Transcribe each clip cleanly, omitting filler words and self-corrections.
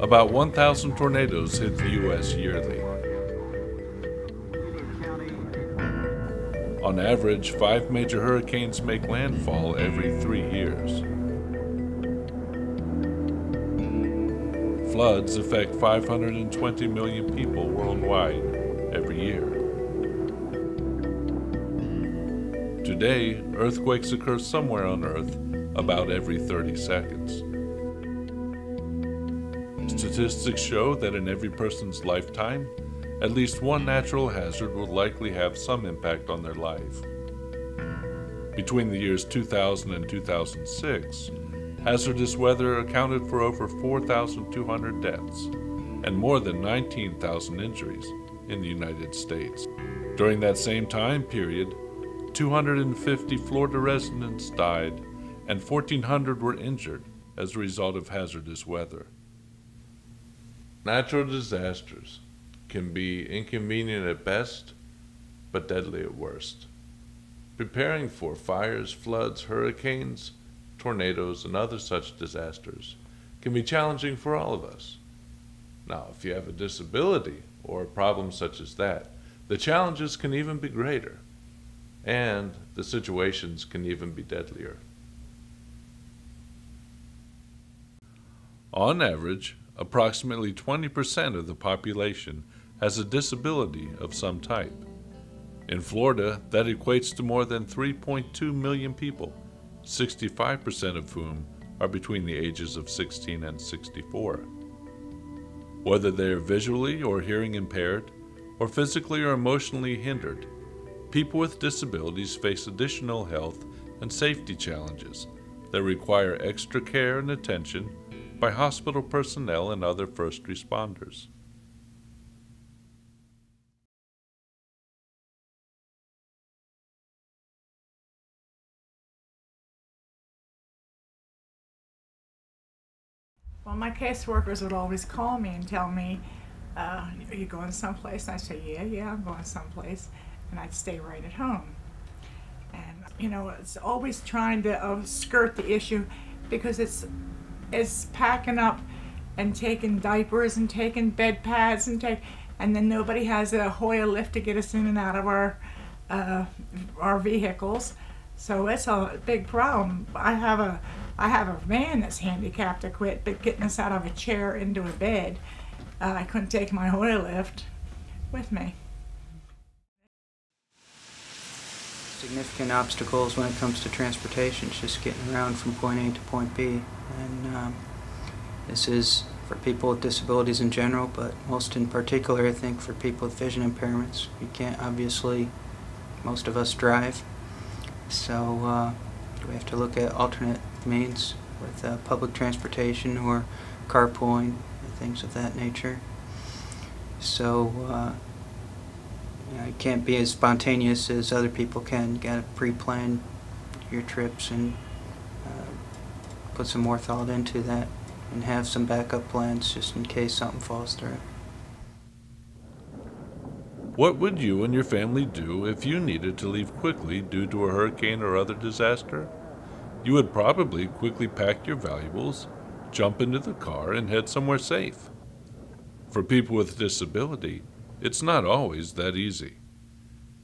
About 1,000 tornadoes hit the U.S. yearly. On average, 5 major hurricanes make landfall every 3 years. Floods affect 520 million people worldwide every year. Today, earthquakes occur somewhere on Earth about every 30 seconds. Statistics show that in every person's lifetime, at least one natural hazard will likely have some impact on their life. Between the years 2000 and 2006, hazardous weather accounted for over 4,200 deaths and more than 19,000 injuries in the United States. During that same time period, 250 Florida residents died and 1,400 were injured as a result of hazardous weather. Natural disasters can be inconvenient at best, but deadly at worst. Preparing for fires, floods, hurricanes, tornadoes, and other such disasters can be challenging for all of us. Now, if you have a disability or a problem such as that, the challenges can even be greater, and the situations can even be deadlier. On average, approximately 20% of the population has a disability of some type. In Florida, that equates to more than 3.2 million people, 65% of whom are between the ages of 16 and 64. Whether they are visually or hearing impaired, or physically or emotionally hindered, people with disabilities face additional health and safety challenges that require extra care and attention by hospital personnel and other first responders. Well, my caseworkers would always call me and tell me, are you going someplace? And I'd say, yeah, I'm going someplace. And I'd stay right at home. And, it's always trying to skirt the issue because it's packing up and taking diapers and taking bed pads and then nobody has a Hoyer lift to get us in and out of our vehicles. So it's a big problem. I have a van that's handicapped to quit, but getting us out of a chair into a bed, I couldn't take my Hoyer lift with me. Significant obstacles when it comes to transportation, it's just getting around from point A to point B. And this is for people with disabilities in general, but most in particular, I think, for people with vision impairments. You can't, obviously, most of us drive, so we have to look at alternate means with public transportation or carpooling, things of that nature. So it can't be as spontaneous as other people can. You got to pre-plan your trips and put some more thought into that and have some backup plans just in case something falls through. What would you and your family do if you needed to leave quickly due to a hurricane or other disaster? You would probably quickly pack your valuables, jump into the car, and head somewhere safe. For people with disability, it's not always that easy.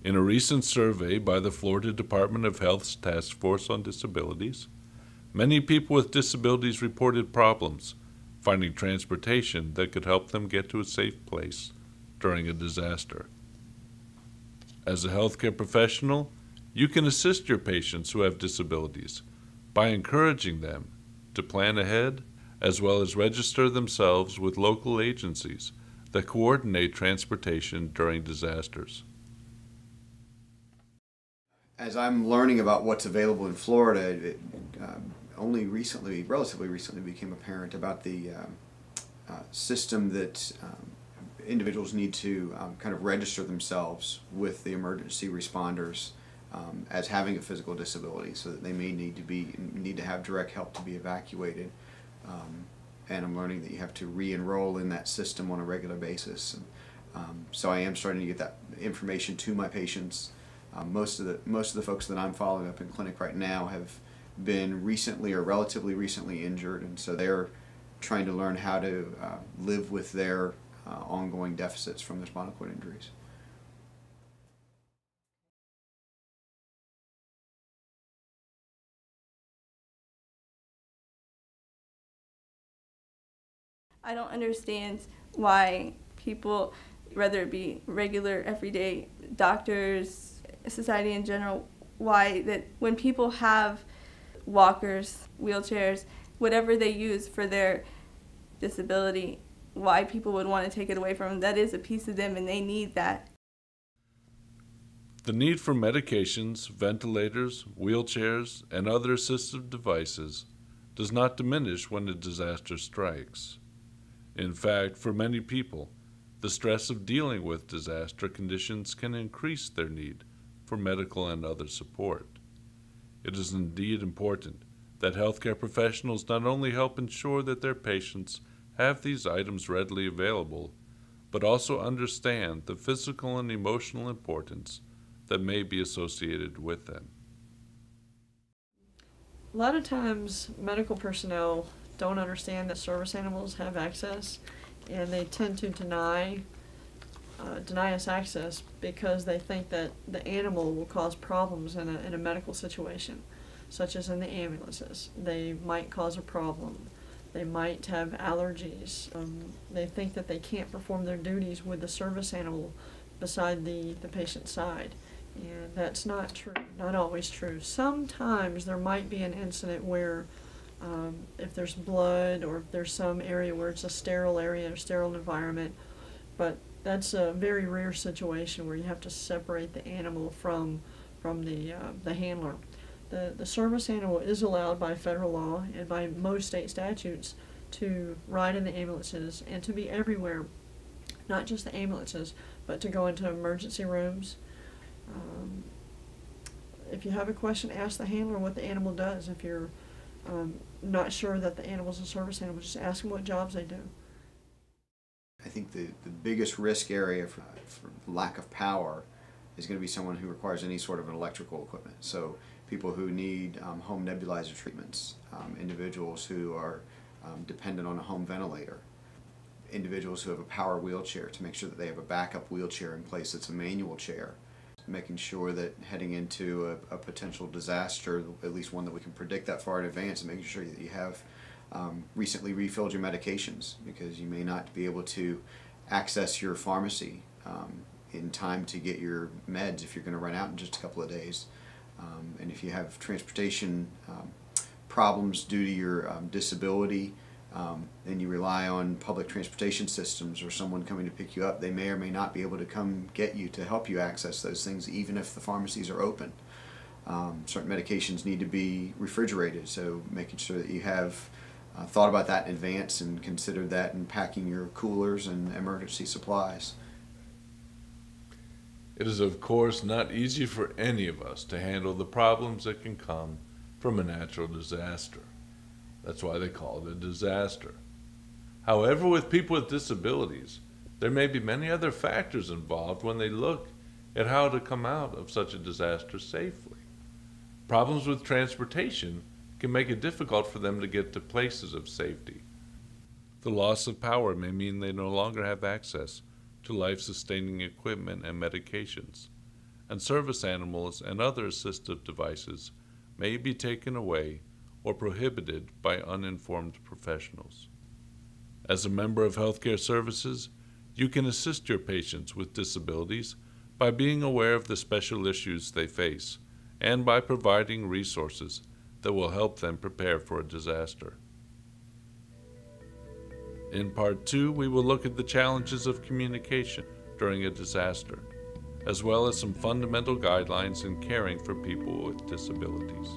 In a recent survey by the Florida Department of Health's Task Force on Disabilities, many people with disabilities reported problems finding transportation that could help them get to a safe place during a disaster. As a healthcare professional, you can assist your patients who have disabilities by encouraging them to plan ahead as well as register themselves with local agencies that coordinate transportation during disasters. As I'm learning about what's available in Florida, it only recently, relatively recently, became apparent about the system that individuals need to kind of register themselves with the emergency responders as having a physical disability, so that they may need to have direct help to be evacuated. And I'm learning that you have to re-enroll in that system on a regular basis. So I am starting to get that information to my patients. Most of the folks that I'm following up in clinic right now have been recently or relatively recently injured, and so they're trying to learn how to live with their ongoing deficits from their spinal cord injuries. I don't understand why people, whether it be regular, everyday doctors, society in general, why that when people have walkers, wheelchairs, whatever they use for their disability, why people would want to take it away from them. That is a piece of them and they need that. The need for medications, ventilators, wheelchairs, and other assistive devices does not diminish when a disaster strikes. In fact, for many people, the stress of dealing with disaster conditions can increase their need for medical and other support. It is indeed important that healthcare professionals not only help ensure that their patients have these items readily available, but also understand the physical and emotional importance that may be associated with them. A lot of times medical personnel don't understand that service animals have access, and they tend to deny us access because they think that the animal will cause problems in a medical situation, such as in the ambulances. They might cause a problem. They might have allergies. They think that they can't perform their duties with the service animal beside the patient's side. And that's not true, not always true. Sometimes there might be an incident where if there's blood or if there's some area where it's a sterile area or sterile environment, but that's a very rare situation where you have to separate the animal from the handler. The service animal is allowed by federal law and by most state statutes to ride in the ambulances and to be everywhere, not just the ambulances, but to go into emergency rooms. If you have a question, ask the handler what the animal does. If you're not sure that the animal's a service animal, just ask them what jobs they do. I think the biggest risk area for lack of power is going to be someone who requires any sort of an electrical equipment. So people who need home nebulizer treatments, individuals who are dependent on a home ventilator, individuals who have a power wheelchair to make sure that they have a backup wheelchair in place that's a manual chair. Making sure that heading into a potential disaster, at least one that we can predict that far in advance, and making sure that you have recently refilled your medications, because you may not be able to access your pharmacy in time to get your meds if you're going to run out in just a couple of days. And if you have transportation problems due to your disability, and you rely on public transportation systems or someone coming to pick you up, they may or may not be able to come get you to help you access those things, even if the pharmacies are open. Certain medications need to be refrigerated, so making sure that you have thought about that in advance and considered that in packing your coolers and emergency supplies. It is, of course, not easy for any of us to handle the problems that can come from a natural disaster. That's why they call it a disaster. However, with people with disabilities, there may be many other factors involved when they look at how to come out of such a disaster safely. Problems with transportation can make it difficult for them to get to places of safety. The loss of power may mean they no longer have access to life-sustaining equipment and medications, and service animals and other assistive devices may be taken away or prohibited by uninformed professionals. As a member of healthcare services, you can assist your patients with disabilities by being aware of the special issues they face and by providing resources that will help them prepare for a disaster. In Part 2, we will look at the challenges of communication during a disaster, as well as some fundamental guidelines in caring for people with disabilities.